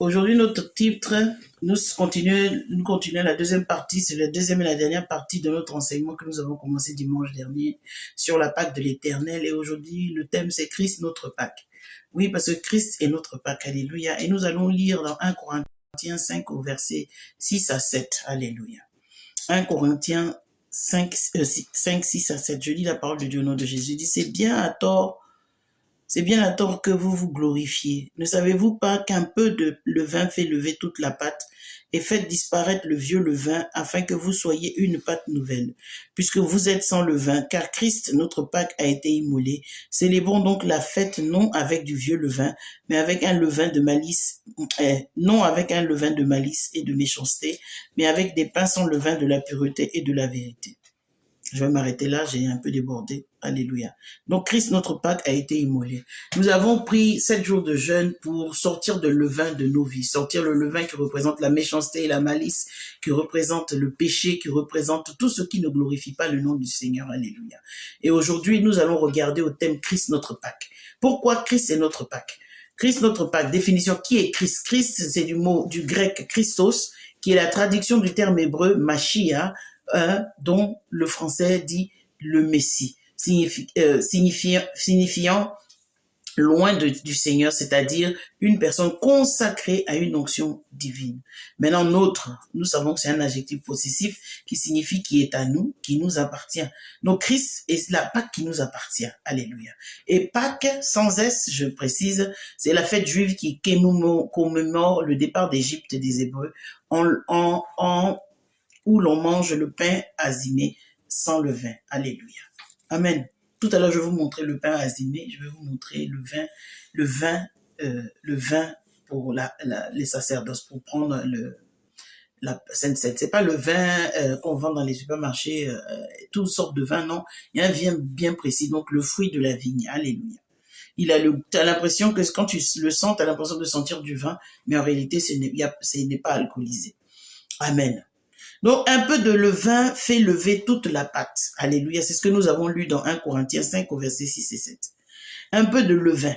Aujourd'hui, notre titre, nous continuons la deuxième partie, c'est la deuxième et la dernière partie de notre enseignement que nous avons commencé dimanche dernier sur la Pâque de l'Éternel. Et aujourd'hui, le thème, c'est Christ, notre Pâque. Oui, parce que Christ est notre Pâque. Alléluia. Et nous allons lire dans 1 Corinthiens 5 au verset 6 à 7. Alléluia. 1 Corinthiens 5, 6 à 7. Je lis la parole de Dieu au nom de Jésus. Il dit, c'est bien à tort que vous vous glorifiez. Ne savez-vous pas qu'un peu de levain fait lever toute la pâte, et faites disparaître le vieux levain, afin que vous soyez une pâte nouvelle, puisque vous êtes sans levain, car Christ, notre Pâque, a été immolé. Célébrons donc la fête non avec du vieux levain, mais avec un levain de malice, non avec un levain de malice et de méchanceté, mais avec des pains sans levain de la pureté et de la vérité. Je vais m'arrêter là, j'ai un peu débordé. Alléluia. Donc, Christ, notre Pâque, a été immolé. Nous avons pris 7 jours de jeûne pour sortir de levain de nos vies, sortir le levain qui représente la méchanceté et la malice, qui représente le péché, qui représente tout ce qui ne glorifie pas le nom du Seigneur. Alléluia. Et aujourd'hui, nous allons regarder au thème Christ, notre Pâque. Pourquoi Christ est notre Pâque? Christ, notre Pâque. Définition, qui est Christ? Christ, c'est du grec Christos, qui est la traduction du terme hébreu Mashiach, dont le français dit le Messie, signifiant loin du Seigneur, c'est-à-dire une personne consacrée à une onction divine. Maintenant, nous savons que c'est un adjectif possessif qui signifie qui est à nous, qui nous appartient. Donc, Christ est la Pâque qui nous appartient. Alléluia. Et Pâque, sans S, je précise, c'est la fête juive qui commémore le départ d'Égypte des Hébreux où l'on mange le pain azimé sans levain. Alléluia. Amen. Tout à l'heure, je vais vous montrer le pain azimé. Je vais vous montrer le vin pour les sacerdoces, pour prendre la Sainte Seine. C'est pas le vin qu'on vend dans les supermarchés, toutes sortes de vins, non. Il y a un vin bien précis, donc le fruit de la vigne. Alléluia. Tu as l'impression que quand tu le sens, tu as l'impression de sentir du vin, mais en réalité, ce n'est pas alcoolisé. Amen. Donc, un peu de levain fait lever toute la pâte. Alléluia. C'est ce que nous avons lu dans 1 Corinthiens 5 au verset 6 et 7. Un peu de levain.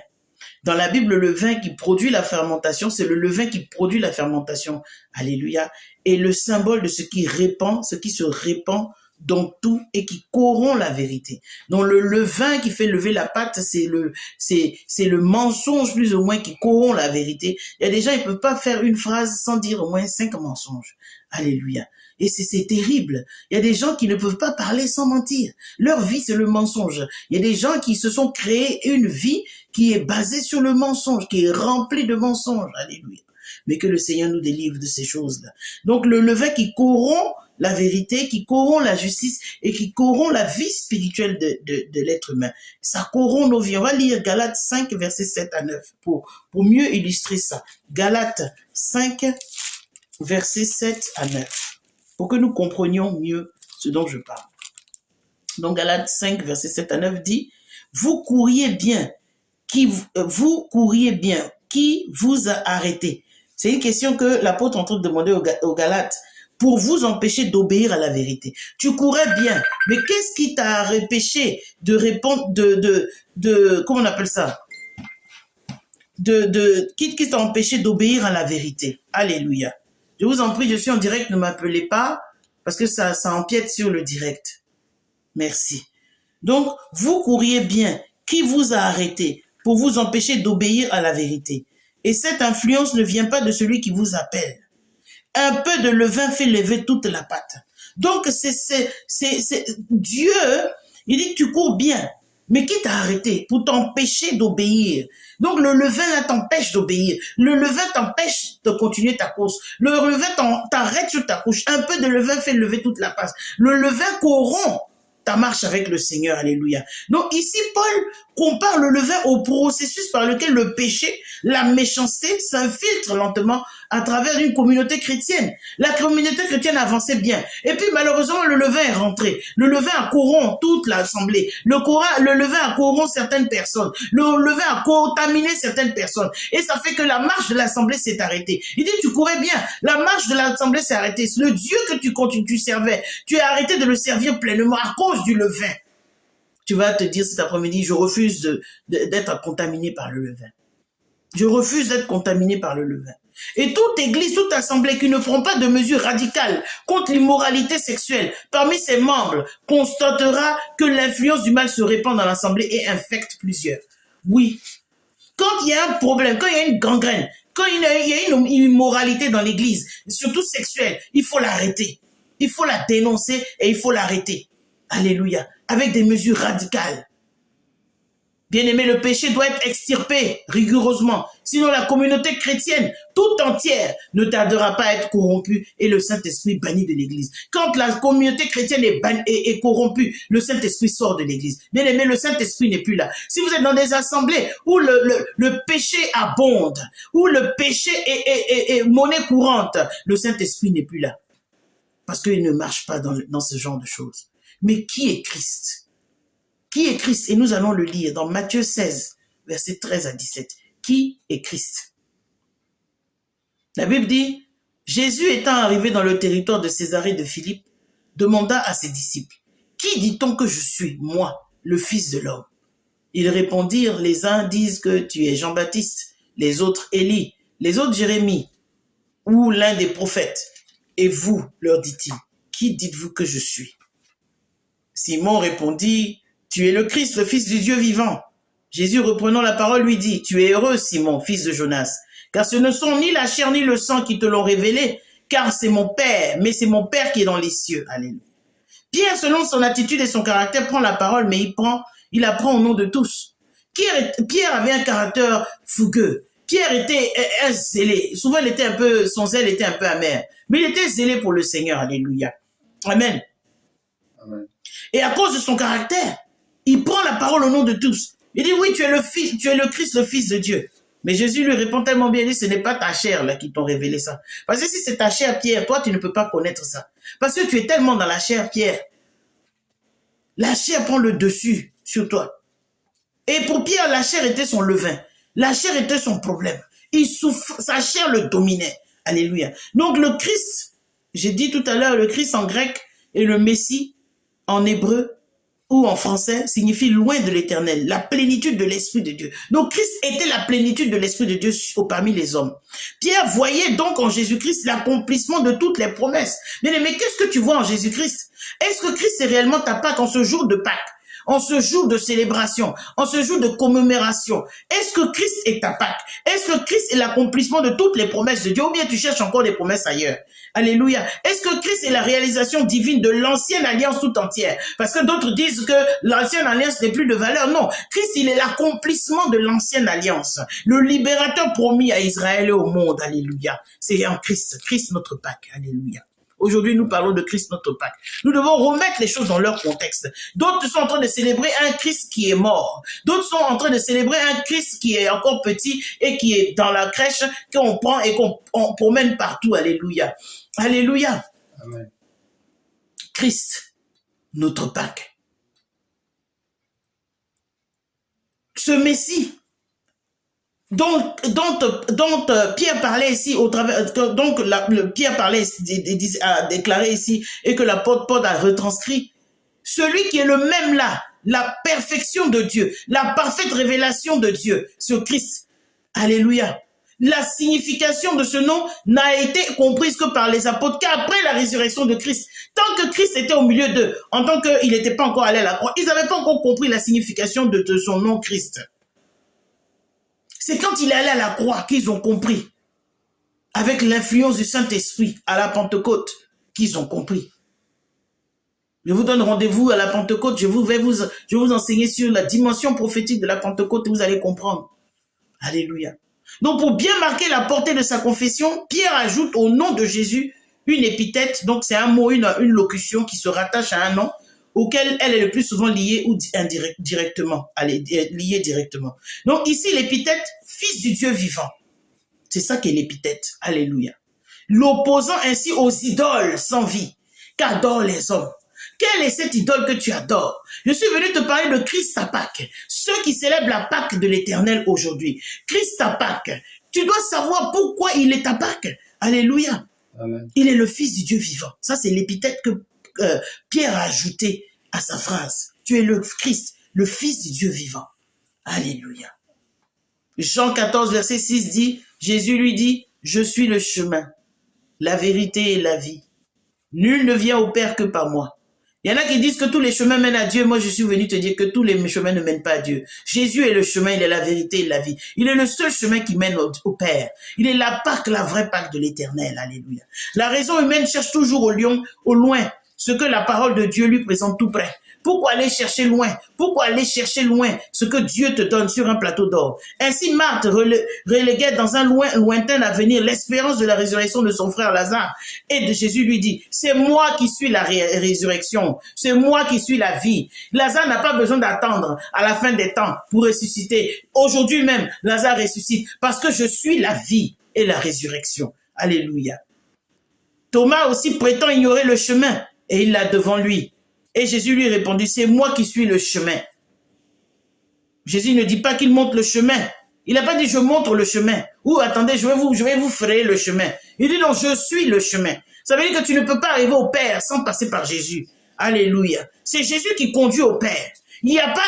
Dans la Bible, le levain qui produit la fermentation, c'est le levain qui produit la fermentation. Alléluia. Et le symbole de ce qui se répand dans tout et qui corrompt la vérité. Donc, le levain qui fait lever la pâte, c'est le mensonge plus ou moins qui corrompt la vérité. Il y a des gens, ils ne peuvent pas faire une phrase sans dire au moins 5 mensonges. Alléluia. Et c'est terrible. Il y a des gens qui ne peuvent pas parler sans mentir. Leur vie, c'est le mensonge. Il y a des gens qui se sont créés une vie qui est basée sur le mensonge, qui est remplie de mensonges. Alléluia. Mais que le Seigneur nous délivre de ces choses-là. Donc, le levain qui corrompt la vérité, qui corrompt la justice et qui corrompt la vie spirituelle de l'être humain. Ça corrompt nos vies. On va lire Galates 5, versets 7 à 9 pour mieux illustrer ça. Galates 5, versets 7 à 9. Pour que nous comprenions mieux ce dont je parle. Donc, Galates 5, verset 7 à 9 dit, vous courriez bien, qui vous a arrêté? C'est une question que l'apôtre est en train de demander aux Galates pour vous empêcher d'obéir à la vérité. Tu courais bien, mais qu'est-ce qui t'a empêché de répondre, comment on appelle ça? Qui t'a empêché d'obéir à la vérité? Alléluia. Je vous en prie, je suis en direct, ne m'appelez pas, parce que ça empiète sur le direct. Merci. Donc, vous courriez bien. Qui vous a arrêté pour vous empêcher d'obéir à la vérité? Et cette influence ne vient pas de celui qui vous appelle. Un peu de levain fait lever toute la pâte. Donc, c'est Dieu, il dit que tu cours bien. Mais qui t'a arrêté pour t'empêcher d'obéir? Donc, le levain là t'empêche d'obéir. Le levain t'empêche de continuer ta course. Le levain t'arrête sur ta couche. Un peu de levain fait lever toute la pâte. Le levain corrompt ta marche avec le Seigneur. Alléluia. Donc, ici, Paul compare le levain au processus par lequel le péché, la méchanceté s'infiltre lentement à travers une communauté chrétienne. La communauté chrétienne avançait bien. Et puis, malheureusement, le levain est rentré. Le levain a corrompu toute l'assemblée. Le levain a corrompu certaines personnes. Le levain a contaminé certaines personnes. Et ça fait que la marche de l'assemblée s'est arrêtée. Il dit, tu courais bien. La marche de l'assemblée s'est arrêtée. Le Dieu que tu servais, tu as arrêté de le servir pleinement à cause du levain. Tu vas te dire cet après-midi, je refuse d'être contaminé par le levain. Je refuse d'être contaminé par le levain. Et toute église, toute assemblée qui ne prend pas de mesures radicales contre l'immoralité sexuelle parmi ses membres constatera que l'influence du mal se répand dans l'assemblée et infecte plusieurs. Oui, quand il y a un problème, quand il y a une gangrène, quand il y a une immoralité dans l'église, surtout sexuelle, il faut l'arrêter. Il faut la dénoncer et il faut l'arrêter. Alléluia. Avec des mesures radicales. Bien-aimé, le péché doit être extirpé rigoureusement. Sinon, la communauté chrétienne tout entière ne tardera pas à être corrompue et le Saint-Esprit banni de l'église. Quand la communauté chrétienne est corrompue, le Saint-Esprit sort de l'église. Bien-aimé, le Saint-Esprit n'est plus là. Si vous êtes dans des assemblées où le péché abonde, où le péché est monnaie courante, le Saint-Esprit n'est plus là. Parce qu'il ne marche pas dans ce genre de choses. Mais qui est Christ? Qui est Christ? Et nous allons le lire dans Matthieu 16, versets 13 à 17. Qui est Christ? La Bible dit, Jésus étant arrivé dans le territoire de Césarée de Philippe, demanda à ses disciples, qui dit-on que je suis, moi, le Fils de l'homme? Ils répondirent, les uns disent que tu es Jean-Baptiste, les autres Élie, les autres Jérémie, ou l'un des prophètes. Et vous, leur dit-il, qui dites-vous que je suis? Simon répondit, tu es le Christ, le Fils du Dieu vivant. Jésus, reprenant la parole, lui dit, tu es heureux, Simon, fils de Jonas, car ce ne sont ni la chair ni le sang qui te l'ont révélé, car c'est mon Père, mais c'est mon Père qui est dans les cieux. Alléluia. Pierre, selon son attitude et son caractère, prend la parole, mais il apprend au nom de tous. Pierre avait un caractère fougueux. Pierre était un zélé. Souvent, son zèle était un peu amer, mais il était zélé pour le Seigneur. Alléluia. Amen. Amen. Et à cause de son caractère, il prend la parole au nom de tous. Il dit, oui, tu es le Christ, le Fils de Dieu. Mais Jésus lui répond tellement bien, il dit, ce n'est pas ta chair là qui t'ont révélé ça. Parce que si c'est ta chair, Pierre, toi, tu ne peux pas connaître ça. Parce que tu es tellement dans la chair, Pierre. La chair prend le dessus sur toi. Et pour Pierre, la chair était son levain. La chair était son problème. Sa chair le dominait. Alléluia. Donc le Christ, j'ai dit tout à l'heure, le Christ en grec et le Messie en hébreu ou en français signifie loin de l'éternel, la plénitude de l'Esprit de Dieu. Donc Christ était la plénitude de l'Esprit de Dieu parmi les hommes. Pierre voyait donc en Jésus-Christ l'accomplissement de toutes les promesses. Mais qu'est-ce que tu vois en Jésus-Christ? Est-ce que Christ est réellement ta Pâque en ce jour de Pâques? En ce jour de célébration, en ce jour de commémoration, est-ce que Christ est ta Pâque? Est-ce que Christ est l'accomplissement de toutes les promesses de Dieu ou bien tu cherches encore des promesses ailleurs? Alléluia. Est-ce que Christ est la réalisation divine de l'ancienne alliance tout entière? Parce que d'autres disent que l'ancienne alliance n'est plus de valeur. Non, Christ, il est l'accomplissement de l'ancienne alliance. Le libérateur promis à Israël et au monde. Alléluia. C'est en Christ. Christ notre Pâque. Alléluia. Aujourd'hui, nous parlons de Christ notre Pâque. Nous devons remettre les choses dans leur contexte. D'autres sont en train de célébrer un Christ qui est mort. D'autres sont en train de célébrer un Christ qui est encore petit et qui est dans la crèche, qu'on prend et qu'on promène partout. Alléluia. Alléluia. Amen. Christ, notre Pâque. Ce Messie dont Pierre parlait ici au travers, donc Pierre parlait, a déclaré ici et que l'apôtre Paul a retranscrit, celui qui est le même là, la perfection de Dieu, la parfaite révélation de Dieu, ce Christ. Alléluia. La signification de ce nom n'a été comprise que par les apôtres qu'après la résurrection de Christ. Tant que Christ était au milieu d'eux, en tant qu'il n'était pas encore allé à la croix, ils n'avaient pas encore compris la signification de son nom Christ. C'est quand il est allé à la croix qu'ils ont compris, avec l'influence du Saint-Esprit à la Pentecôte, qu'ils ont compris. Je vous donne rendez-vous à la Pentecôte, je vais vous enseigner sur la dimension prophétique de la Pentecôte et vous allez comprendre. Alléluia. Donc pour bien marquer la portée de sa confession, Pierre ajoute au nom de Jésus une épithète, donc c'est un mot, une locution qui se rattache à un nom, auquel elle est le plus souvent liée ou directement. Liée directement. Donc ici, l'épithète, fils du Dieu vivant. C'est ça qu'est l'épithète. Alléluia. L'opposant ainsi aux idoles sans vie qu'adorent les hommes. Quelle est cette idole que tu adores? Je suis venu te parler de Christ à Pâques. Ceux qui célèbrent la Pâque de l'Éternel aujourd'hui. Christ à Pâques. Tu dois savoir pourquoi il est à Pâques. Alléluia. Amen. Il est le fils du Dieu vivant. Ça, c'est l'épithète que Pierre a ajouté à sa phrase. Tu es le Christ, le Fils du Dieu vivant. Alléluia. Jean 14, verset 6 dit, Jésus lui dit, Je suis le chemin, la vérité et la vie. Nul ne vient au Père que par moi. Il y en a qui disent que tous les chemins mènent à Dieu. Moi, je suis venu te dire que tous les chemins ne mènent pas à Dieu. Jésus est le chemin, il est la vérité et la vie. Il est le seul chemin qui mène au Père. Il est la Pâque, la vraie Pâque de l'Éternel. Alléluia. La raison humaine cherche toujours au loin ce que la parole de Dieu lui présente tout près. Pourquoi aller chercher loin? Pourquoi aller chercher loin ce que Dieu te donne sur un plateau d'or? Ainsi, Marthe reléguait dans un lointain avenir l'espérance de la résurrection de son frère Lazare. Et Jésus lui dit, c'est moi qui suis la résurrection. C'est moi qui suis la vie. Lazare n'a pas besoin d'attendre à la fin des temps pour ressusciter. Aujourd'hui même, Lazare ressuscite parce que je suis la vie et la résurrection. Alléluia. Thomas aussi prétend ignorer le chemin et il l'a devant lui. Et Jésus lui répondit, c'est moi qui suis le chemin. Jésus ne dit pas qu'il montre le chemin. Il n'a pas dit, je montre le chemin. Ou attendez, je vais vous frayer le chemin. Il dit, non, je suis le chemin. Ça veut dire que tu ne peux pas arriver au Père sans passer par Jésus. Alléluia. C'est Jésus qui conduit au Père. Il n'y a pas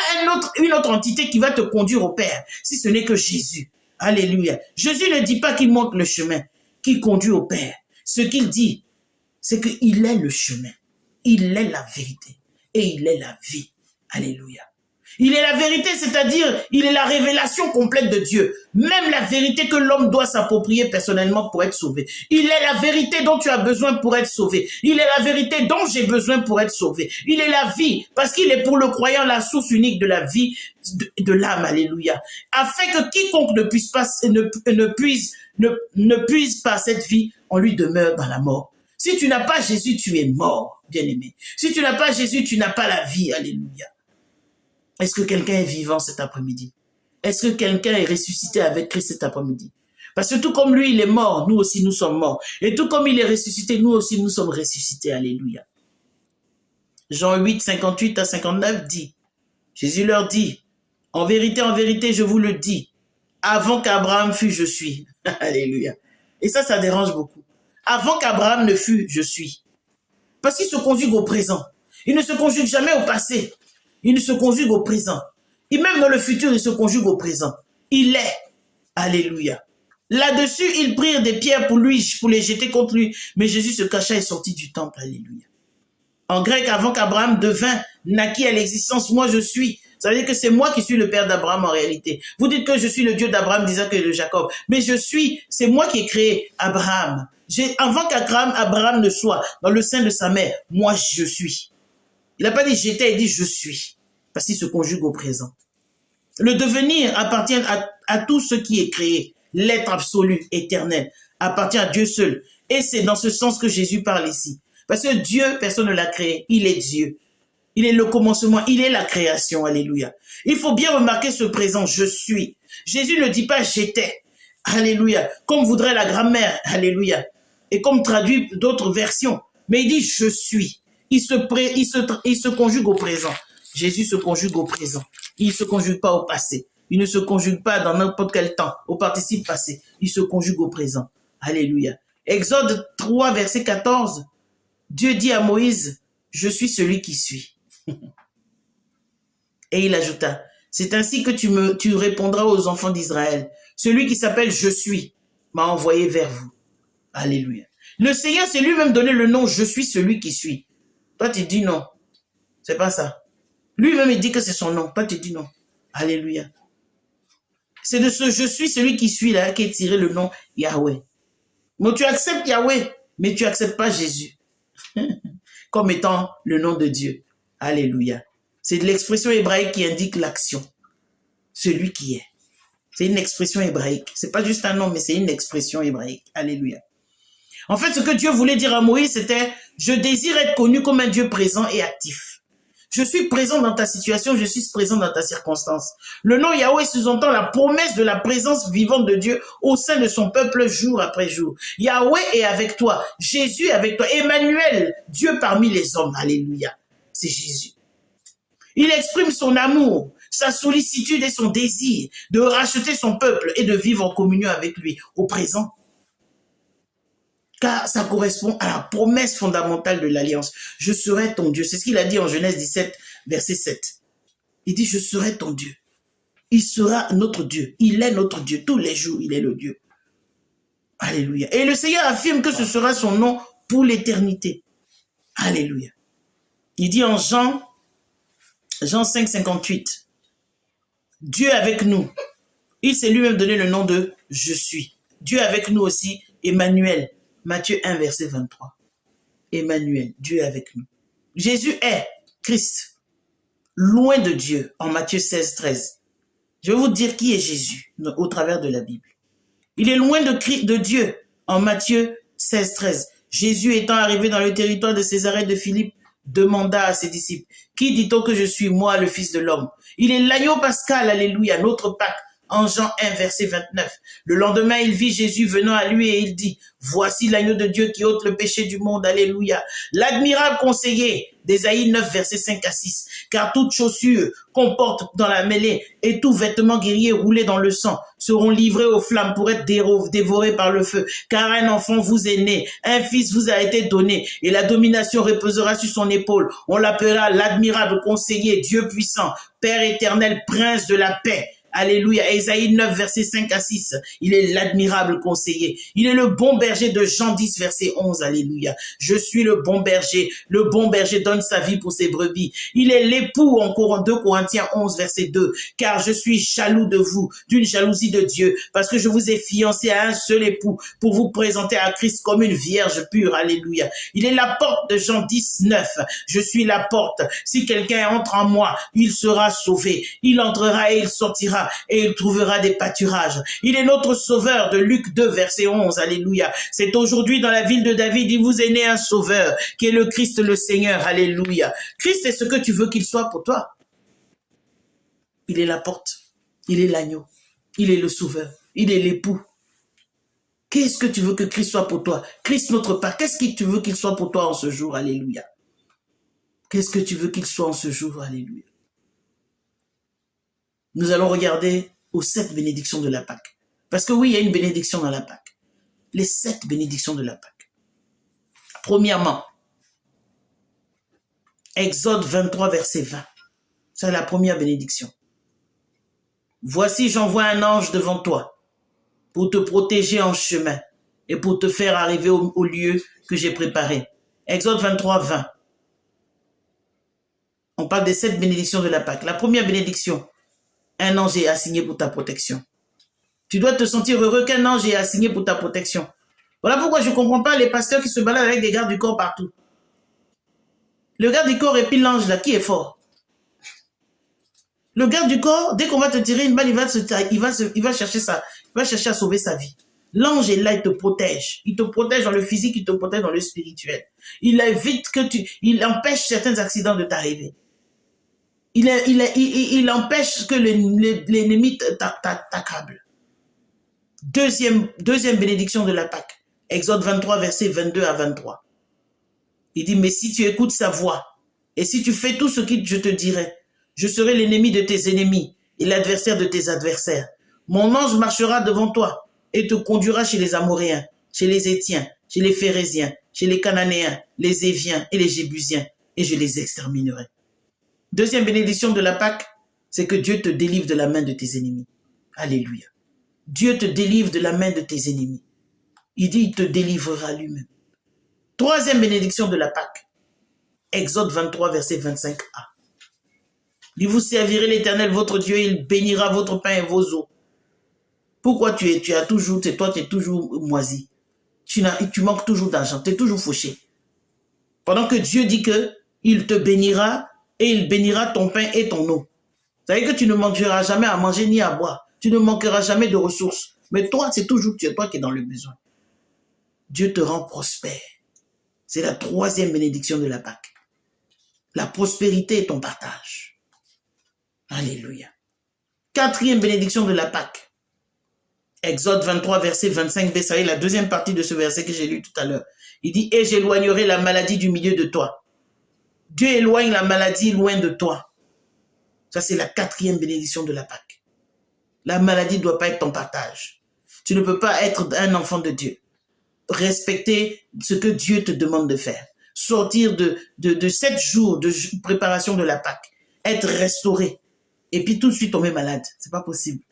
une autre entité qui va te conduire au Père, si ce n'est que Jésus. Alléluia. Jésus ne dit pas qu'il montre le chemin, qu'il conduit au Père. Ce qu'il dit, c'est qu'il est le chemin. Il est la vérité et il est la vie. Alléluia. Il est la vérité, c'est-à-dire il est la révélation complète de Dieu. Même la vérité que l'homme doit s'approprier personnellement pour être sauvé. Il est la vérité dont tu as besoin pour être sauvé. Il est la vérité dont j'ai besoin pour être sauvé. Il est la vie, parce qu'il est pour le croyant la source unique de la vie de l'âme. Alléluia. Afin que quiconque ne puise pas cette vie, on lui demeure dans la mort. Si tu n'as pas Jésus, tu es mort, bien-aimé. Si tu n'as pas Jésus, tu n'as pas la vie. Alléluia. Est-ce que quelqu'un est vivant cet après-midi? Est-ce que quelqu'un est ressuscité avec Christ cet après-midi? Parce que tout comme lui, il est mort, nous aussi, nous sommes morts. Et tout comme il est ressuscité, nous aussi, nous sommes ressuscités. Alléluia. Jean 8, 58 à 59 dit, Jésus leur dit, en vérité, je vous le dis, avant qu'Abraham fût, je suis. Alléluia. Et ça dérange beaucoup. Avant qu'Abraham ne fût, je suis. Parce qu'il se conjugue au présent. Il ne se conjugue jamais au passé. Il ne se conjugue au présent. Et même dans le futur, il se conjugue au présent. Il est. Alléluia. Là-dessus, ils prirent des pierres pour les jeter contre lui. Mais Jésus se cacha et sortit du temple. Alléluia. En grec, avant qu'Abraham naquit à l'existence, moi je suis. Ça veut dire que c'est moi qui suis le père d'Abraham en réalité. Vous dites que je suis le Dieu d'Abraham, d'Isaac et de Jacob. Mais c'est moi qui ai créé Abraham. Avant qu'Abraham ne soit dans le sein de sa mère, moi je suis. Il n'a pas dit j'étais, il dit je suis. Parce qu'il se conjugue au présent. Le devenir appartient à tout ce qui est créé. L'être absolu, éternel, appartient à Dieu seul. Et c'est dans ce sens que Jésus parle ici. Parce que Dieu, personne ne l'a créé. Il est Dieu. Il est le commencement. Il est la création. Alléluia. Il faut bien remarquer ce présent. Je suis. Jésus ne dit pas j'étais. Alléluia. Comme voudrait la grammaire. Alléluia. Et comme traduit d'autres versions. Mais il dit je suis. Il se conjugue au présent. Jésus se conjugue au présent. Il ne se conjugue pas au passé. Il ne se conjugue pas dans n'importe quel temps, au participe passé. Il se conjugue au présent. Alléluia. Exode 3, verset 14. Dieu dit à Moïse, je suis celui qui suis. Et il ajouta, c'est ainsi que tu répondras aux enfants d'Israël. Celui qui s'appelle je suis m'a envoyé vers vous. Alléluia. Le Seigneur s'est lui-même donné le nom je suis celui qui suis. Toi tu dis non. C'est pas ça. Lui-même il dit que c'est son nom. Toi tu dis non. Alléluia. C'est de ce je suis celui qui suis là qui est tiré le nom Yahweh. Donc tu acceptes Yahweh, mais tu n'acceptes pas Jésus comme étant le nom de Dieu. Alléluia. C'est de l'expression hébraïque qui indique l'action. Celui qui est. C'est une expression hébraïque. C'est pas juste un nom, mais c'est une expression hébraïque. Alléluia. En fait, ce que Dieu voulait dire à Moïse, c'était « Je désire être connu comme un Dieu présent et actif. Je suis présent dans ta situation, je suis présent dans ta circonstance. » Le nom Yahweh sous-entend la promesse de la présence vivante de Dieu au sein de son peuple jour après jour. Yahweh est avec toi, Jésus est avec toi, Emmanuel, Dieu parmi les hommes. Alléluia. C'est Jésus. Il exprime son amour, sa sollicitude et son désir de racheter son peuple et de vivre en communion avec lui au présent. Car ça correspond à la promesse fondamentale de l'alliance. Je serai ton Dieu. C'est ce qu'il a dit en Genèse 17, verset 7. Il dit, je serai ton Dieu. Il sera notre Dieu. Il est notre Dieu. Tous les jours, il est le Dieu. Alléluia. Et le Seigneur affirme que ce sera son nom pour l'éternité. Alléluia. Il dit en Jean 5, 58, Dieu avec nous. Il s'est lui-même donné le nom de « Je suis ». Dieu avec nous aussi, Emmanuel. Matthieu 1, verset 23. Emmanuel, Dieu avec nous. Jésus est Christ, loin de Dieu, en Matthieu 16, 13. Je vais vous dire qui est Jésus au travers de la Bible. Il est loin de Dieu, en Matthieu 16, 13. Jésus étant arrivé dans le territoire de Césarée de Philippe, demanda à ses disciples, « Qui dit-on que je suis, moi, le Fils de l'homme ?» Il est l'agneau pascal, alléluia, notre Pâque, en Jean 1, verset 29. Le lendemain, il vit Jésus venant à lui et il dit, « Voici l'agneau de Dieu qui ôte le péché du monde, alléluia. » L'admirable conseiller d'Ésaïe 9, verset 5 à 6. Car toute chaussure qu'on porte dans la mêlée et tout vêtement guerrier roulé dans le sang seront livrés aux flammes pour être dévorés par le feu. Car un enfant vous est né, un fils vous a été donné et la domination reposera sur son épaule. On l'appellera l'admirable conseiller, Dieu puissant, Père éternel, prince de la paix. Alléluia. Ésaïe 9, verset 5 à 6. Il est l'admirable conseiller. Il est le bon berger de Jean 10, verset 11. Alléluia. Je suis le bon berger. Le bon berger donne sa vie pour ses brebis. Il est l'époux en 2 Corinthiens 11, verset 2. Car je suis jaloux de vous, d'une jalousie de Dieu, parce que je vous ai fiancé à un seul époux pour vous présenter à Christ comme une vierge pure. Alléluia. Il est la porte de Jean 10, 9. Je suis la porte. Si quelqu'un entre en moi, il sera sauvé. Il entrera et il sortira et il trouvera des pâturages. Il est notre sauveur de Luc 2, verset 11. Alléluia. C'est aujourd'hui dans la ville de David, il vous est né un sauveur qui est le Christ le Seigneur. Alléluia. Christ est ce que tu veux qu'il soit pour toi. Il est la porte. Il est l'agneau. Il est le sauveur. Il est l'époux. Qu'est-ce que tu veux que Christ soit pour toi? Christ notre Père. Qu'est-ce que tu veux qu'il soit pour toi en ce jour? Alléluia. Qu'est-ce que tu veux qu'il soit en ce jour? Alléluia. Nous allons regarder aux 7 bénédictions de la Pâque. Parce que oui, il y a une bénédiction dans la Pâque. Les 7 bénédictions de la Pâque. Premièrement, Exode 23, verset 20. C'est la première bénédiction. Voici, j'envoie un ange devant toi pour te protéger en chemin et pour te faire arriver au lieu que j'ai préparé. Exode 23, 20. On parle des 7 bénédictions de la Pâque. La première bénédiction, un ange est assigné pour ta protection. Tu dois te sentir heureux qu'un ange est assigné pour ta protection. Voilà pourquoi je ne comprends pas les pasteurs qui se baladent avec des gardes du corps partout. Le garde du corps et puis l'ange là, qui est fort? Le garde du corps, dès qu'on va te tirer une balle, il va chercher à sauver sa vie. L'ange est là, il te protège. Il te protège dans le physique, il te protège dans le spirituel. Il il empêche certains accidents de t'arriver. Il empêche que l'ennemi t'accable. Deuxième bénédiction de la Pâque. Exode 23, versets 22 à 23. Il dit, mais si tu écoutes sa voix, et si tu fais tout ce que je te dirai, je serai l'ennemi de tes ennemis et l'adversaire de tes adversaires. Mon ange marchera devant toi et te conduira chez les Amoréens, chez les Hétiens, chez les Phérésiens, chez les Cananéens, les Éviens et les Jébusiens, et je les exterminerai. Deuxième bénédiction de la Pâque, c'est que Dieu te délivre de la main de tes ennemis. Alléluia. Dieu te délivre de la main de tes ennemis. Il dit, il te délivrera lui-même. Troisième bénédiction de la Pâque. Exode 23, verset 25a. Il vous servirez l'Éternel, votre Dieu, il bénira votre pain et vos eaux. Pourquoi tu es toujours moisi? Tu manques toujours d'argent, tu es toujours fauché. Pendant que Dieu dit que il te bénira et il bénira ton pain et ton eau. Ça veut dire que tu ne manqueras jamais à manger ni à boire. Tu ne manqueras jamais de ressources. Mais toi, c'est toujours toi qui es dans le besoin. Dieu te rend prospère. C'est la troisième bénédiction de la Pâque. La prospérité est ton partage. Alléluia. Quatrième bénédiction de la Pâque. Exode 23, verset 25b. Ça y est, la deuxième partie de ce verset que j'ai lu tout à l'heure. Il dit, et j'éloignerai la maladie du milieu de toi. Dieu éloigne la maladie loin de toi. Ça, c'est la quatrième bénédiction de la Pâque. La maladie ne doit pas être ton partage. Tu ne peux pas être un enfant de Dieu. Respecter ce que Dieu te demande de faire. Sortir de 7 jours de préparation de la Pâque. Être restauré. Et puis tout de suite tomber malade. C'est pas possible.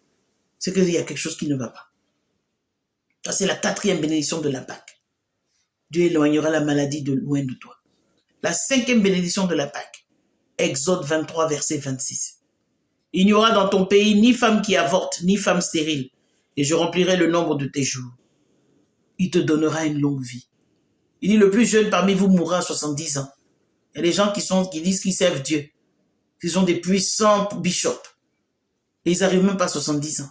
C'est qu'il y a quelque chose qui ne va pas. Ça, c'est la 4e bénédiction de la Pâque. Dieu éloignera la maladie de loin de toi. La 5e bénédiction de la Pâque. Exode 23, verset 26. Il n'y aura dans ton pays ni femme qui avorte, ni femme stérile, et je remplirai le nombre de tes jours. Il te donnera une longue vie. Il dit, le plus jeune parmi vous mourra à 70 ans. Il y a des gens qui disent qu'ils servent Dieu. Ils sont des puissants bishops. Et ils n'arrivent même pas à 70 ans.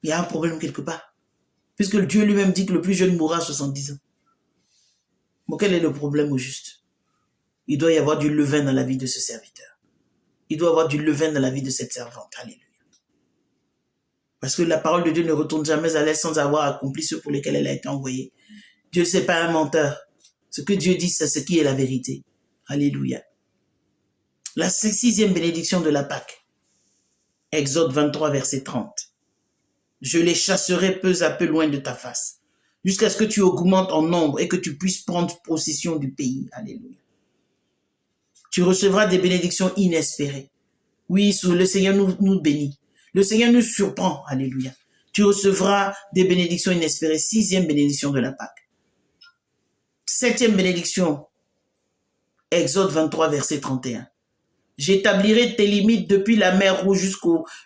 Il y a un problème quelque part. Puisque Dieu lui-même dit que le plus jeune mourra à 70 ans. Bon, quel est le problème au juste? Il doit y avoir du levain dans la vie de ce serviteur. Il doit y avoir du levain dans la vie de cette servante. Alléluia. Parce que la parole de Dieu ne retourne jamais à l'aise sans avoir accompli ce pour lesquels elle a été envoyée. Dieu, c'est pas un menteur. Ce que Dieu dit, c'est ce qui est la vérité. Alléluia. La 6e bénédiction de la Pâque. Exode 23, verset 30. Je les chasserai peu à peu loin de ta face, jusqu'à ce que tu augmentes en nombre et que tu puisses prendre possession du pays. Alléluia. Tu recevras des bénédictions inespérées. Oui, le Seigneur nous bénit. Le Seigneur nous surprend. Alléluia. Tu recevras des bénédictions inespérées. 6e bénédiction de la Pâque. 7e bénédiction. Exode 23, verset 31. J'établirai tes limites depuis la mer Rouge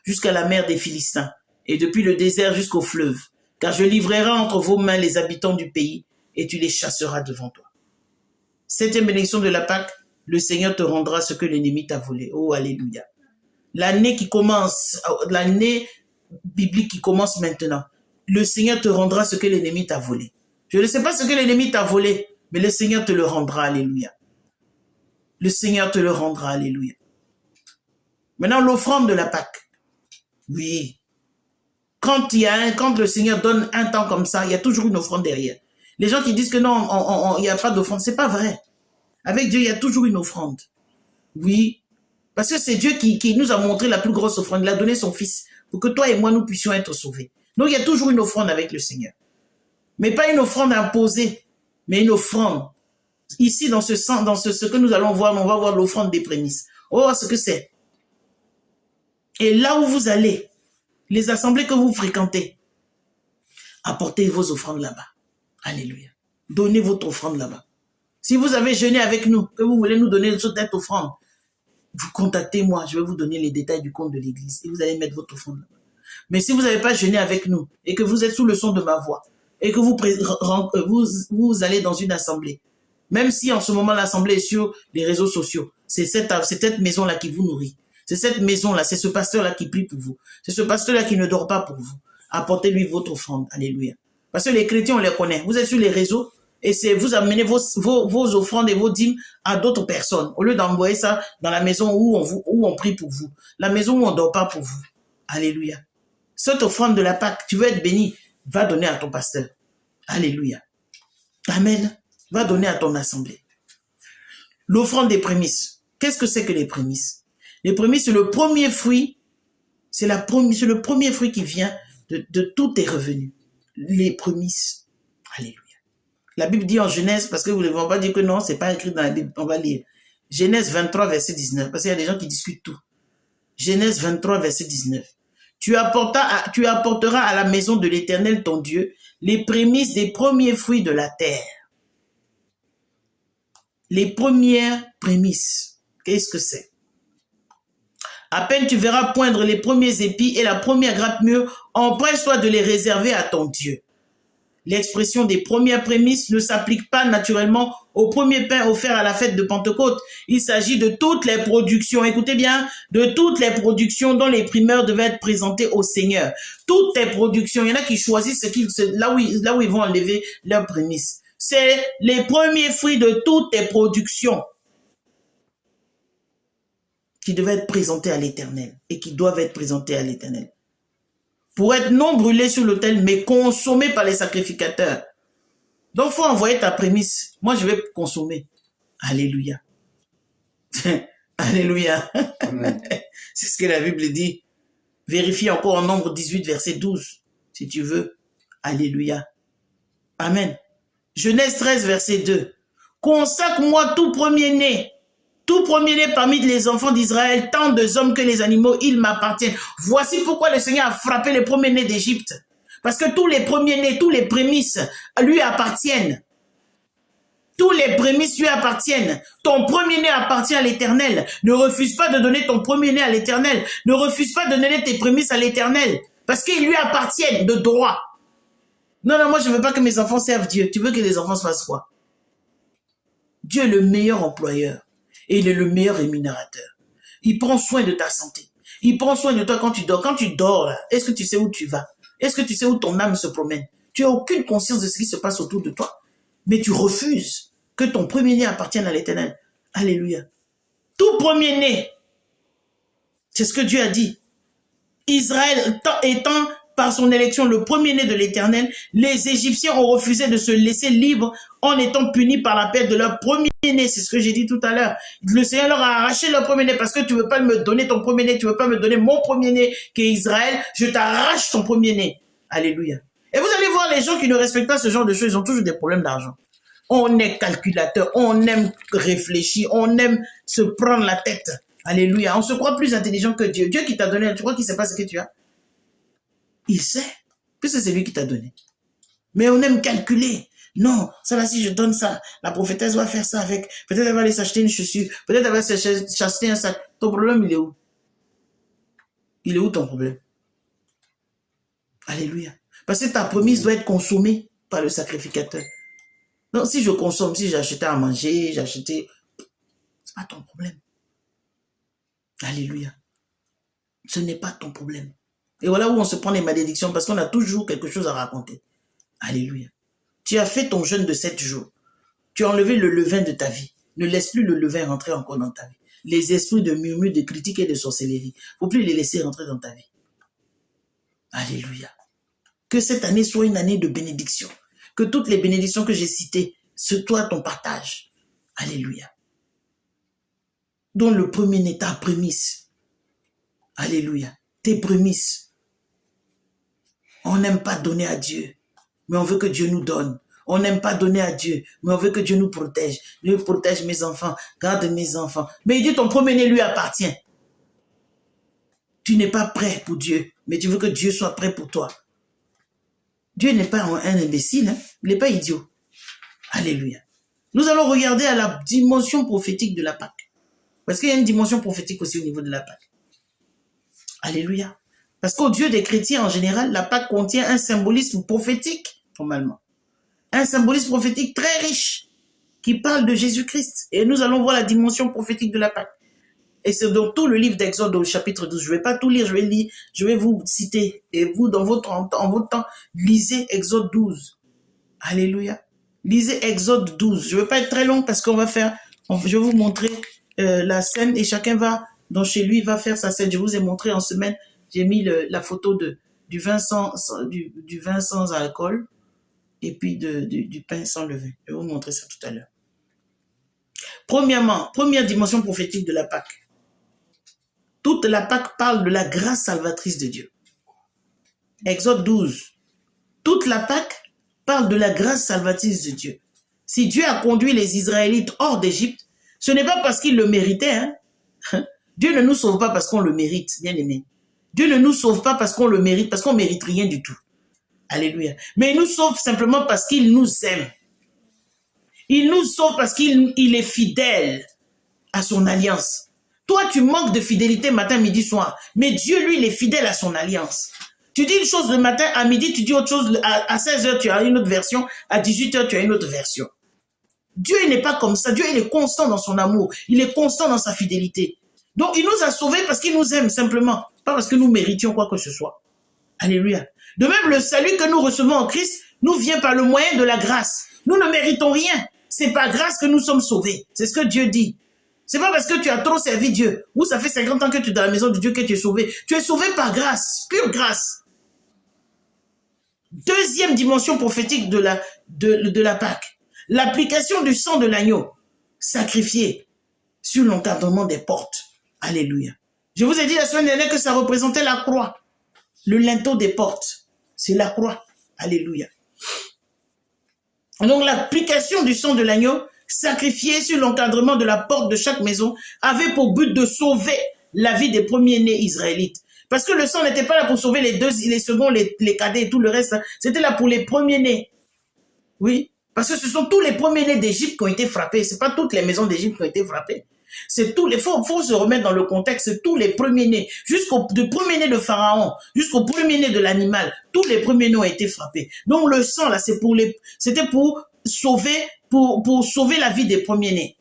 jusqu'à la mer des Philistins, et depuis le désert jusqu'au fleuve, car je livrerai entre vos mains les habitants du pays, et tu les chasseras devant toi. 7e bénédiction de la Pâque, le Seigneur te rendra ce que l'ennemi t'a volé. Oh, alléluia. L'année biblique qui commence maintenant, le Seigneur te rendra ce que l'ennemi t'a volé. Je ne sais pas ce que l'ennemi t'a volé, mais le Seigneur te le rendra. Alléluia. Le Seigneur te le rendra. Alléluia. Maintenant, l'offrande de la Pâque. Oui. Quand le Seigneur donne un temps comme ça, il y a toujours une offrande derrière. Les gens qui disent que non, il n'y a pas d'offrande, c'est pas vrai. Avec Dieu, il y a toujours une offrande. Oui. Parce que c'est Dieu qui nous a montré la plus grosse offrande. Il a donné son Fils pour que toi et moi, nous puissions être sauvés. Donc, il y a toujours une offrande avec le Seigneur. Mais pas une offrande imposée, mais une offrande. Ici, dans ce que nous allons voir, on va voir l'offrande des prémices. Oh, ce que c'est. Et là où vous allez, les assemblées que vous fréquentez, apportez vos offrandes là-bas. Alléluia. Donnez votre offrande là-bas. Si vous avez jeûné avec nous, que vous voulez nous donner cette offrande, vous contactez-moi, je vais vous donner les détails du compte de l'église et vous allez mettre votre offrande là-bas. Mais si vous n'avez pas jeûné avec nous et que vous êtes sous le son de ma voix et que vous allez dans une assemblée, même si en ce moment l'assemblée est sur les réseaux sociaux, c'est cette maison-là qui vous nourrit. C'est cette maison-là, c'est ce pasteur-là qui prie pour vous. C'est ce pasteur-là qui ne dort pas pour vous. Apportez-lui votre offrande. Alléluia. Parce que les chrétiens, on les connaît. Vous êtes sur les réseaux et vous amenez vos offrandes et vos dîmes à d'autres personnes. Au lieu d'envoyer ça dans la maison où on prie pour vous. La maison où on ne dort pas pour vous. Alléluia. Cette offrande de la Pâque, tu veux être béni, va donner à ton pasteur. Alléluia. Amen. Va donner à ton assemblée. L'offrande des prémices. Qu'est-ce que c'est que les prémices? Les prémices, c'est le premier fruit. C'est le premier fruit qui vient de tous tes revenus. Les prémices. Alléluia. La Bible dit en Genèse, parce que vous ne vont pas dire que non, c'est pas écrit dans la Bible. On va lire. Genèse 23, verset 19. Parce qu'il y a des gens qui discutent tout. Genèse 23, verset 19. Tu apporteras à la maison de l'Éternel ton Dieu les prémices des premiers fruits de la terre. Les premières prémices. Qu'est-ce que c'est? À peine tu verras poindre les premiers épis et la première grappe mûre, empresse-toi de les réserver à ton Dieu. L'expression des premières prémices ne s'applique pas naturellement au premier pain offert à la fête de Pentecôte. Il s'agit de toutes les productions, écoutez bien, de toutes les productions dont les primeurs devaient être présentés au Seigneur. Toutes les productions, il y en a qui choisissent là où ils vont enlever leurs prémices. C'est les premiers fruits de toutes les productions qui devaient être présentés à l'Éternel et qui doivent être présentés à l'Éternel. Pour être non brûlés sur l'autel, mais consommés par les sacrificateurs. Donc, il faut envoyer ta prémisse. Moi, je vais consommer. Alléluia. Alléluia. C'est ce que la Bible dit. Vérifie encore en Nombre 18, verset 12, si tu veux. Alléluia. Amen. Genèse 13, verset 2. Consacre-moi tout premier-né. Tout premier-né parmi les enfants d'Israël, tant des hommes que les animaux, ils m'appartiennent. Voici pourquoi le Seigneur a frappé les premiers-nés d'Égypte. Parce que tous les premiers-nés, tous les prémices lui appartiennent. Tous les prémices lui appartiennent. Ton premier-né appartient à l'Éternel. Ne refuse pas de donner ton premier-né à l'Éternel. Ne refuse pas de donner tes prémices à l'Éternel. Parce qu'ils lui appartiennent de droit. Non, non, moi je ne veux pas que mes enfants servent Dieu. Tu veux que les enfants fassent quoi? Dieu est le meilleur employeur. Et il est le meilleur rémunérateur. Il prend soin de ta santé. Il prend soin de toi quand tu dors. Quand tu dors, là, est-ce que tu sais où tu vas? Est-ce que tu sais où ton âme se promène? Tu n'as aucune conscience de ce qui se passe autour de toi. Mais tu refuses que ton premier-né appartienne à l'Éternel. Alléluia. Tout premier-né, c'est ce que Dieu a dit. Israël étant par son élection le premier-né de l'Éternel, les Égyptiens ont refusé de se laisser libre en étant punis par la perte de leur premier-né. C'est ce que j'ai dit tout à l'heure. Le Seigneur leur a arraché leur premier-né parce que tu ne veux pas me donner ton premier-né, tu ne veux pas me donner mon premier-né qui est Israël, je t'arrache ton premier-né. Alléluia. Et vous allez voir les gens qui ne respectent pas ce genre de choses, ils ont toujours des problèmes d'argent. On est calculateur, on aime réfléchir, on aime se prendre la tête. Alléluia. On se croit plus intelligent que Dieu. Dieu qui t'a donné, tu crois qu'il ne sait pas ce que tu as? Il sait, puisque c'est lui qui t'a donné. Mais on aime calculer. Non, ça là, si je donne ça, la prophétesse va faire ça avec. Peut-être elle va aller s'acheter une chaussure. Peut-être elle va s'acheter un sac. Ton problème, il est où? Il est où ton problème? Alléluia. Parce que ta promesse doit être consommée par le sacrificateur. Non, si je consomme, si j'ai acheté à manger, j'ai acheté... C'est pas ton problème. Alléluia. Ce n'est pas ton problème. Et voilà où on se prend les malédictions parce qu'on a toujours quelque chose à raconter. Alléluia. Tu as fait ton jeûne de 7 jours. Tu as enlevé le levain de ta vie. Ne laisse plus le levain rentrer encore dans ta vie. Les esprits de murmure, de critique et de sorcellerie. Il ne faut plus les laisser rentrer dans ta vie. Alléluia. Que cette année soit une année de bénédiction. Que toutes les bénédictions que j'ai citées, ce soit ton partage. Alléluia. Dont le premier-né, ta prémisse. Alléluia. Tes prémices. On n'aime pas donner à Dieu, mais on veut que Dieu nous donne. On n'aime pas donner à Dieu, mais on veut que Dieu nous protège. Dieu protège mes enfants, garde mes enfants. Mais il dit ton premier-né lui appartient. Tu n'es pas prêt pour Dieu, mais tu veux que Dieu soit prêt pour toi. Dieu n'est pas un imbécile, hein? Il n'est pas idiot. Alléluia. Nous allons regarder à la dimension prophétique de la Pâque. Parce qu'il y a une dimension prophétique aussi au niveau de la Pâque. Alléluia. Parce qu'au Dieu des chrétiens en général, la Pâque contient un symbolisme prophétique, normalement. Un symbolisme prophétique très riche qui parle de Jésus-Christ. Et nous allons voir la dimension prophétique de la Pâque. Et c'est dans tout le livre d'Exode au chapitre 12. Je ne vais pas tout lire, je vais vous citer. Et vous, en votre temps, lisez Exode 12. Alléluia. Lisez Exode 12. Je ne vais pas être très long parce je vais vous montrer la scène et chacun va, dans chez lui, va faire sa scène. Je vous ai montré en semaine, j'ai mis la photo du vin sans alcool et puis du pain sans levain. Je vais vous montrer ça tout à l'heure. Premièrement, première dimension prophétique de la Pâque. Toute la Pâque parle de la grâce salvatrice de Dieu. Exode 12. Toute la Pâque parle de la grâce salvatrice de Dieu. Si Dieu a conduit les Israélites hors d'Égypte, ce n'est pas parce qu'ils le méritaient. Hein? Dieu ne nous sauve pas parce qu'on le mérite, bien aimé. Dieu ne nous sauve pas parce qu'on le mérite, parce qu'on ne mérite rien du tout. Alléluia. Mais il nous sauve simplement parce qu'il nous aime. Il nous sauve parce qu'il est fidèle à son alliance. Toi, tu manques de fidélité matin, midi, soir. Mais Dieu, lui, il est fidèle à son alliance. Tu dis une chose le matin, à midi, tu dis autre chose. À 16h, tu as une autre version. À 18h, tu as une autre version. Dieu, il n'est pas comme ça. Dieu, il est constant dans son amour. Il est constant dans sa fidélité. Donc, il nous a sauvés parce qu'il nous aime simplement. Pas parce que nous méritions quoi que ce soit. Alléluia. De même, le salut que nous recevons en Christ nous vient par le moyen de la grâce. Nous ne méritons rien. C'est par grâce que nous sommes sauvés. C'est ce que Dieu dit. C'est pas parce que tu as trop servi Dieu, ou ça fait 50 ans que tu es dans la maison de Dieu que tu es sauvé. Tu es sauvé par grâce, pure grâce. Deuxième dimension prophétique de la Pâque. L'application du sang de l'agneau sacrifié sur l'encadrement des portes. Alléluia. Je vous ai dit la semaine dernière que ça représentait la croix. Le linteau des portes, c'est la croix. Alléluia. Donc l'application du sang de l'agneau sacrifié sur l'encadrement de la porte de chaque maison avait pour but de sauver la vie des premiers-nés israélites. Parce que le sang n'était pas là pour sauver les seconds, les cadets et tout le reste. C'était là pour les premiers-nés. Oui. Parce que ce sont tous les premiers-nés d'Égypte qui ont été frappés. Ce n'est pas toutes les maisons d'Égypte qui ont été frappées. C'est tous les, faut se remettre dans le contexte, tous les premiers-nés, du premier-né de Pharaon, jusqu'au premier-né de l'animal, tous les premiers-nés ont été frappés. Donc le sang, là, c'était pour sauver la vie des premiers-nés.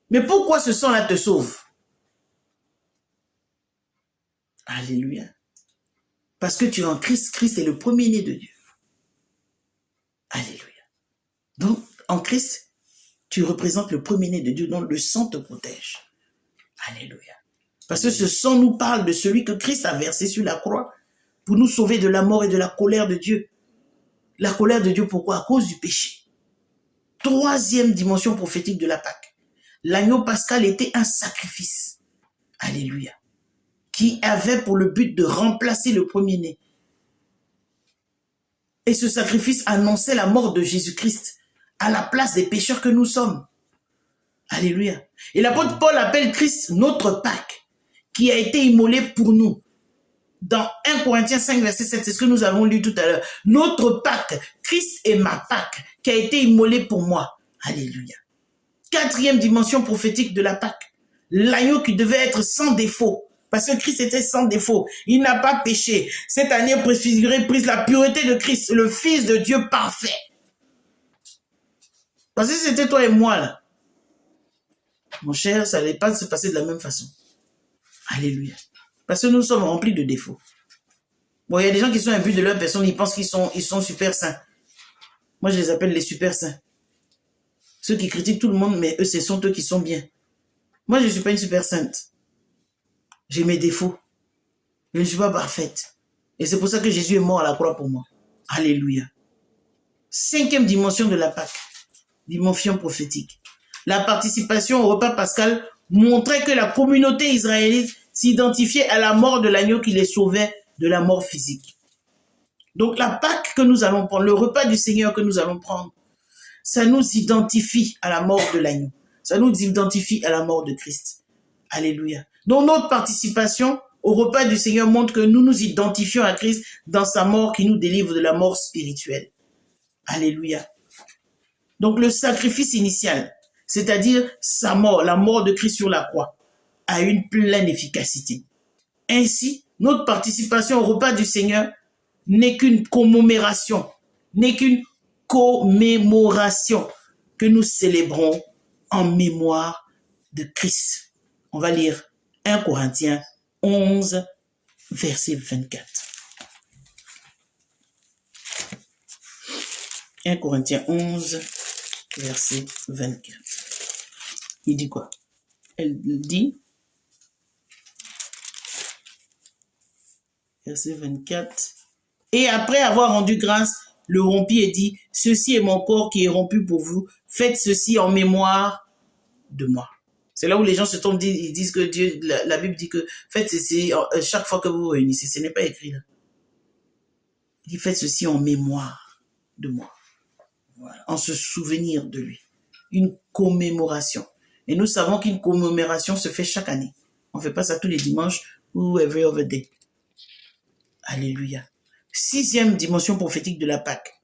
Mais pourquoi ce sang-là te sauve? Alléluia. Parce que tu es en Christ. Christ est le premier-né de Dieu. Alléluia. Donc, en Christ, tu représentes le premier-né de Dieu, dont le sang te protège. Alléluia. Parce que ce sang nous parle de celui que Christ a versé sur la croix pour nous sauver de la mort et de la colère de Dieu. La colère de Dieu, pourquoi? À cause du péché. Troisième dimension prophétique de la Pâque. L'agneau pascal était un sacrifice. Alléluia. Qui avait pour le but de remplacer le premier-né. Et ce sacrifice annonçait la mort de Jésus-Christ à la place des pécheurs que nous sommes. Alléluia. Et l'apôtre Paul appelle Christ notre Pâque, qui a été immolé pour nous. Dans 1 Corinthiens 5, verset 7, c'est ce que nous avons lu tout à l'heure. Notre Pâque, Christ est ma Pâque, qui a été immolé pour moi. Alléluia. Quatrième dimension prophétique de la Pâque. L'agneau qui devait être sans défaut. Parce que Christ était sans défaut. Il n'a pas péché. Cette année préfigurée prise la pureté de Christ, le Fils de Dieu parfait. Parce que c'était toi et moi là. Mon cher, ça n'allait pas se passer de la même façon. Alléluia. Parce que nous sommes remplis de défauts. Bon, il y a des gens qui sont imbus de leur personne, ils pensent qu'ils sont super saints. Moi, je les appelle les super saints. Ceux qui critiquent tout le monde, mais eux, ce sont eux qui sont bien. Moi, je ne suis pas une super sainte. J'ai mes défauts. Je ne suis pas parfaite. Et c'est pour ça que Jésus est mort à la croix pour moi. Alléluia. Cinquième dimension de la Pâque. Dimension prophétique. La participation au repas pascal montrait que la communauté israélite s'identifiait à la mort de l'agneau qui les sauvait de la mort physique. Donc la Pâque que nous allons prendre, le repas du Seigneur que nous allons prendre, ça nous identifie à la mort de l'agneau. Ça nous identifie à la mort de Christ. Alléluia. Donc notre participation au repas du Seigneur montre que nous nous identifions à Christ dans sa mort qui nous délivre de la mort spirituelle. Alléluia. Donc le sacrifice initial, c'est-à-dire sa mort, la mort de Christ sur la croix, a une pleine efficacité. Ainsi, notre participation au repas du Seigneur n'est qu'une commémoration, que nous célébrons en mémoire de Christ. On va lire 1 Corinthiens 11, verset 24. 1 Corinthiens 11, verset 24. Il dit quoi? Elle dit, verset 24, et après avoir rendu grâce, le rompit et dit, ceci est mon corps qui est rompu pour vous, faites ceci en mémoire de moi. C'est là où les gens se tombent, ils disent que Dieu, la Bible dit que faites ceci chaque fois que vous vous réunissez. Ce n'est pas écrit là. Il dit faites ceci en mémoire de moi. Voilà. En se souvenir de lui. Une commémoration. Et nous savons qu'une commémoration se fait chaque année. On ne fait pas ça tous les dimanches ou every other day. Alléluia. Sixième dimension prophétique de la Pâque.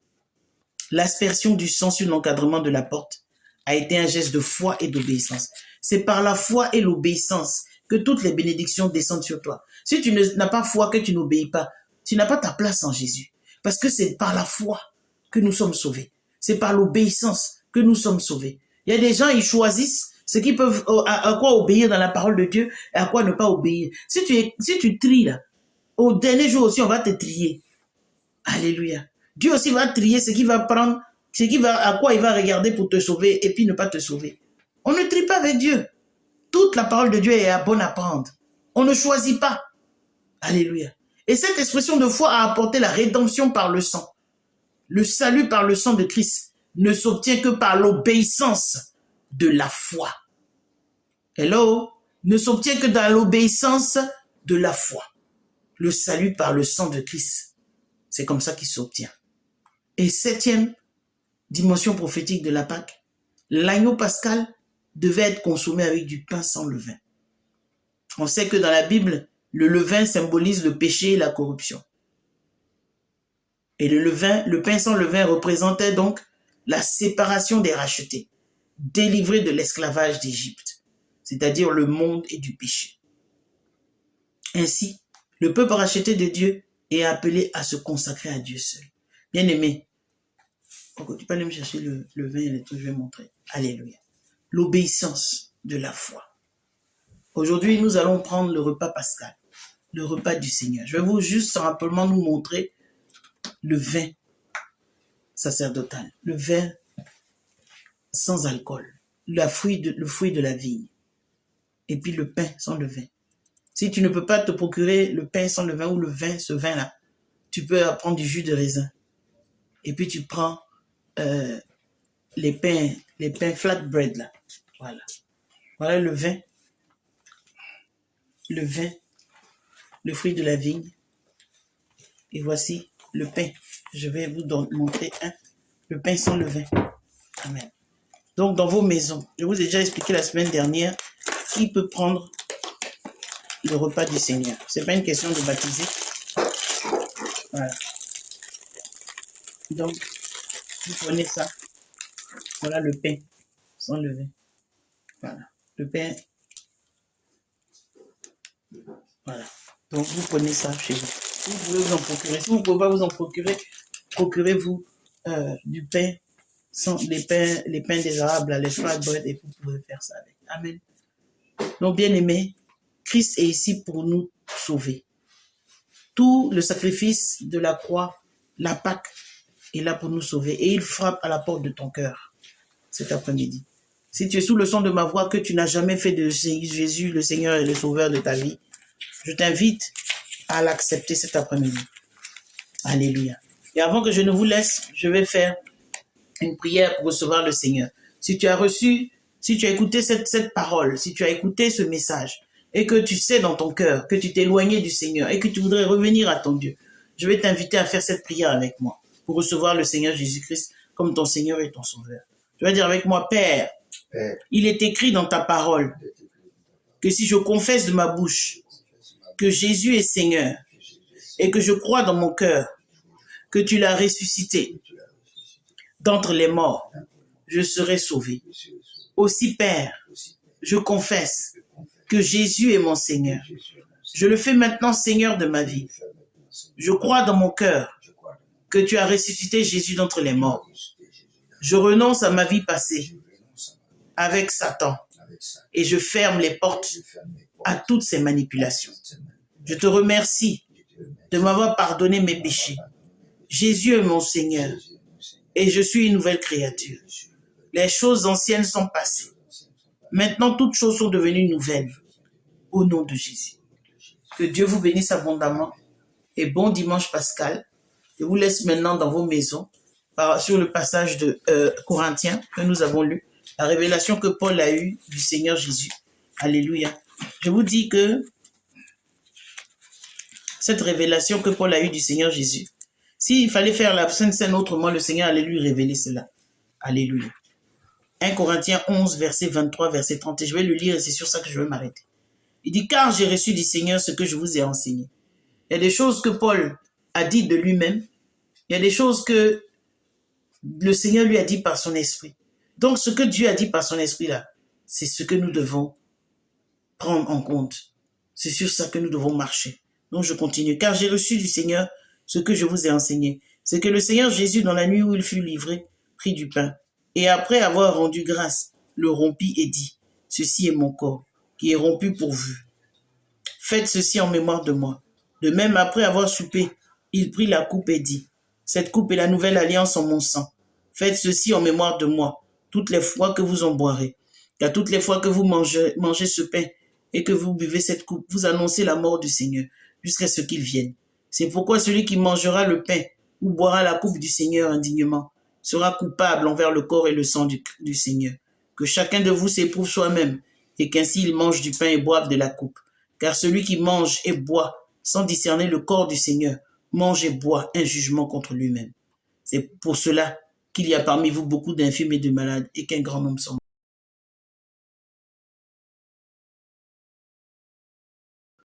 L'aspersion du sang sur l'encadrement de la porte a été un geste de foi et d'obéissance. C'est par la foi et l'obéissance que toutes les bénédictions descendent sur toi. Si tu n'as pas foi, que tu n'obéis pas, tu n'as pas ta place en Jésus. Parce que c'est par la foi que nous sommes sauvés. C'est par l'obéissance que nous sommes sauvés. Il y a des gens, ils choisissent ce qu'ils peuvent, à quoi obéir dans la parole de Dieu et à quoi ne pas obéir. Si tu tries là, au dernier jour aussi, on va te trier. Alléluia. Dieu aussi va trier ce qu'il va prendre, à quoi il va regarder pour te sauver et puis ne pas te sauver. On ne trie pas avec Dieu. Toute la parole de Dieu est bonne à prendre. On ne choisit pas. Alléluia. Et cette expression de foi a apporté la rédemption par le sang. Le salut par le sang de Christ ne s'obtient que par l'obéissance de la foi. Hello? Ne s'obtient que dans l'obéissance de la foi. Le salut par le sang de Christ. C'est comme ça qu'il s'obtient. Et septième dimension prophétique de la Pâque, l'agneau pascal devait être consommé avec du pain sans levain. On sait que dans la Bible, Le levain symbolise le péché et la corruption. Et le pain sans levain représentait donc la séparation des rachetés, délivrés de l'esclavage d'Égypte, c'est-à-dire le monde et du péché. Ainsi, le peuple racheté de Dieu est appelé à se consacrer à Dieu seul. Bien-aimé, tu peux aller me chercher le vin et les trucs, je vais montrer. Alléluia. L'obéissance de la foi. Aujourd'hui, nous allons prendre le repas pascal, le repas du Seigneur. Je vais vous juste simplement nous montrer le vin sacerdotal, le vin sans alcool, le fruit de la vigne, et puis le pain sans levain. Si tu ne peux pas te procurer le pain sans levain ou le vin, ce vin-là, tu peux prendre du jus de raisin. Et puis tu prends les pains flatbread là. Voilà. Voilà le vin, le fruit de la vigne. Et voici le pain. Je vais vous montrer le pain sans levain. Amen. Donc dans vos maisons, je vous ai déjà expliqué la semaine dernière qui peut prendre le repas du Seigneur. Ce n'est pas une question de baptiser. Voilà. Donc, vous prenez ça. Voilà le pain sans levain. Voilà. Le pain. Voilà. Donc, vous prenez ça chez vous. Vous pouvez vous en procurer. Si vous ne pouvez pas vous en procurer, procurez-vous du pain, les pains des Arabes, les flatbread, et vous pouvez faire ça avec. Amen. Donc, bien aimé, Christ est ici pour nous sauver. Tout le sacrifice de la croix, la Pâque, est là pour nous sauver. Et il frappe à la porte de ton cœur cet après-midi. Si tu es sous le son de ma voix, que tu n'as jamais fait de Jésus le Seigneur et le Sauveur de ta vie, je t'invite à l'accepter cet après-midi. Alléluia. Et avant que je ne vous laisse, je vais faire une prière pour recevoir le Seigneur. Si tu as écouté cette parole, si tu as écouté ce message, et que tu sais dans ton cœur que tu t'es éloigné du Seigneur et que tu voudrais revenir à ton Dieu, je vais t'inviter à faire cette prière avec moi pour recevoir le Seigneur Jésus-Christ comme ton Seigneur et ton Sauveur. Tu vas dire avec moi, Père, il est écrit dans ta parole que si je confesse de ma bouche que Jésus est Seigneur et que je crois dans mon cœur que tu l'as ressuscité d'entre les morts, je serai sauvé. Aussi, Père, je confesse que Jésus est mon Seigneur. Je le fais maintenant Seigneur de ma vie. Je crois dans mon cœur que tu as ressuscité Jésus d'entre les morts. Je renonce à ma vie passée avec Satan et je ferme les portes à toutes ces manipulations. Je te remercie de m'avoir pardonné mes péchés. Jésus est mon Seigneur et je suis une nouvelle créature. Les choses anciennes sont passées. Maintenant, toutes choses sont devenues nouvelles. Au nom de Jésus. Que Dieu vous bénisse abondamment et bon dimanche pascal. Je vous laisse maintenant dans vos maisons sur le passage de Corinthiens que nous avons lu, la révélation que Paul a eue du Seigneur Jésus. Alléluia. Je vous dis que cette révélation que Paul a eue du Seigneur Jésus, s'il fallait faire la Sainte Seine autrement, le Seigneur allait lui révéler cela. Alléluia. 1 Corinthiens 11, verset 23, verset 30. Et je vais le lire et c'est sur ça que je vais m'arrêter. Il dit, car j'ai reçu du Seigneur ce que je vous ai enseigné. Il y a des choses que Paul a dites de lui-même. Il y a des choses que le Seigneur lui a dit par son esprit. Donc, ce que Dieu a dit par son esprit là, c'est ce que nous devons prendre en compte. C'est sur ça que nous devons marcher. Donc, je continue. Car j'ai reçu du Seigneur ce que je vous ai enseigné. C'est que le Seigneur Jésus, dans la nuit où il fut livré, prit du pain. Et après avoir rendu grâce, le rompit et dit, ceci est mon corps, qui est rompu pour vous. Faites ceci en mémoire de moi. De même, après avoir soupé, il prit la coupe et dit, cette coupe est la nouvelle alliance en mon sang. Faites ceci en mémoire de moi, toutes les fois que vous en boirez. Car toutes les fois que vous mangez ce pain et que vous buvez cette coupe, vous annoncez la mort du Seigneur, jusqu'à ce qu'il vienne. C'est pourquoi celui qui mangera le pain ou boira la coupe du Seigneur indignement sera coupable envers le corps et le sang du Seigneur. Que chacun de vous s'éprouve soi-même, et qu'ainsi il mange du pain et boive de la coupe. Car celui qui mange et boit sans discerner le corps du Seigneur, mange et boit un jugement contre lui-même. C'est pour cela qu'il y a parmi vous beaucoup d'infirmes et de malades, et qu'un grand nombre sont